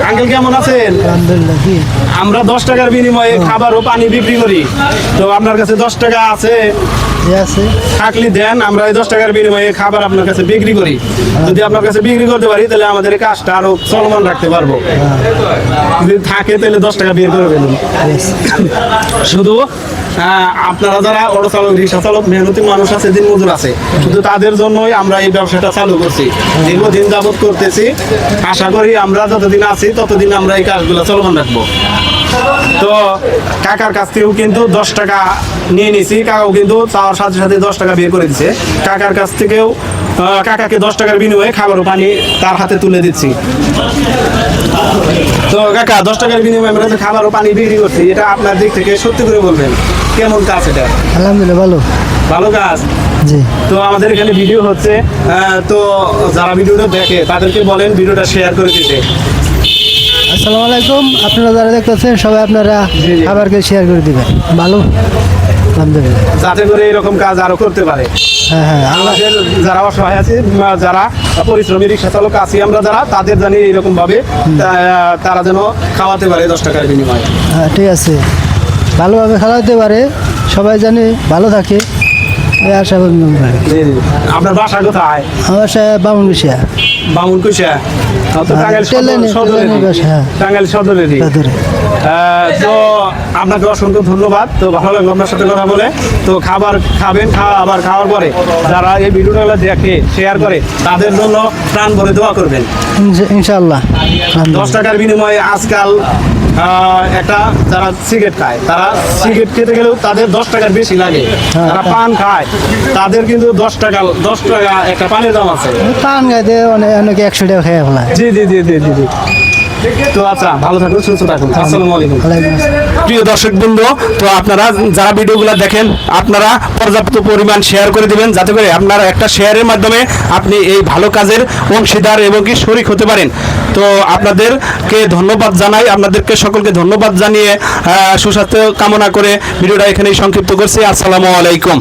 Uncle কেমন আছেন? আমরা 10 টাকার বিনিময়ে খাবার ও পানি বিক্রি করি। তো আপনার কাছে 10 টাকা আছে? থাকলে দেন, আমরা এই 10 টাকার বিনিময়ে খাবার আপনার কাছে বিক্রি করি। যদি আপনার কাছে বিক্রি করতে পারি তাহলে আমাদের এই কাজটা আরো চলমান রাখতে পারবো। যদি থাকে তাহলে 10 টাকা বের করে ফেলুন। শুধু আপনারা যারা অটো চালক, রিক্সা চালক, মেহনতি মানুষ আছে, দিন মজুর আছে, শুধু তাদের জন্যই আমরা এই ব্যবসাটা চালু করছি। দীর্ঘদিন যাবত করতেছি। আশা করি আমরা যতদিন আছি ততদিন আমরা এই কাজগুলো চলমান রাখবো। তো কাকার কাছ থেকেও কিন্তু 10 টাকা নিয়ে নিছি। কাকাও কিন্তু তার সাথে সাথে 10 টাকা বের করে দিচ্ছে। কাকার কাছ থেকেও কাকাকে 10 টাকার বিনিময়ে খাবার ও পানি তার হাতে তুলে দিচ্ছি। তো কাকা, 10 টাকার বিনিময়ে আমরা খাবার ও পানি বিক্রি করছি, এটা আপনার দিক থেকে সত্যি করে বলবেন কেমন কাজ এটা? আলহামদুলিল্লাহ ভালো ভালো কাজ। জি। তো আমাদের এখানে ভিডিও হচ্ছে, তো যারা ভিডিওটা দেখে তাদেরকে বলেন ভিডিওটা শেয়ার করে দিতে। আসসালামু আলাইকুম। আপনারা যারা দেখতেছেন সবাই আপনারা খাবারকে শেয়ার করে দিবেন। ভালো, আলহামদুলিল্লাহ, যাতে করে এরকম কাজ আরো করতে পারে। হ্যাঁ হ্যাঁ, আমাদের যারা অসহায় আছে, যারা পরিশ্রমী রিক্সা চালক আছি আমরা, যারা তাদের জানি এরকম ভাবে তারা যেন খাওয়াতে পারে 10 টাকার বিনিময়ে। হ্যাঁ ঠিক আছে, ভালোভাবে খাওয়াতে পারে, সবাই জানে ভালো থাকে, এই আশা করি। আপনার বাসা কোথায়? আমার বাসা বামুনকুশিয়া। বামুনকুশিয়া তো টাঙ্গাইল সদরেরই। তো আপনাকে অসংখ্য ধন্যবাদ। তো ভালো লাগলো আপনার সাথে কথা বলে। তো খাবার খাবেন, আবার খাওয়ার পরে যারা এই ভিডিওটা দেখে শেয়ার করে তাদের জন্য প্রাণ ভরে দোয়া করবেন ইনশাআল্লাহ। 10 টাকার বিনিময়ে আজকাল একটা যারা সিগারেট খায়, তারা সিগারেট খেতে গেলেও তাদের 10 টাকার বেশি লাগে। যারা পান খায় তাদের কিন্তু 10 টাকা একটা পানের দাম আছে। পান গাইতে অনেকে 100 টাকা খেয়ে ফেলায়। জি জি জি জি জি। তো আচ্ছা, ভালো থাকুন, সুস্থ থাকুন। আসসালামু আলাইকুম। প্রিয় দর্শক বন্ধু, তো আপনারা যারা ভিডিওগুলো দেখেন আপনারা পর্যাপ্ত পরিমাণ শেয়ার করে দিবেন, যাতে করে আপনারা একটা শেয়ারের মাধ্যমে আপনি এই ভালো কাজের অংশীদার এবং কি শরিক হতে পারেন। তো আপনাদেরকে ধন্যবাদ জানাই, আপনাদেরকে সকলকে ধন্যবাদ জানিয়ে সুস্বাস্থ্য কামনা করে ভিডিওটা এখানেই সংক্ষিপ্ত করছি। আসসালামু আলাইকুম।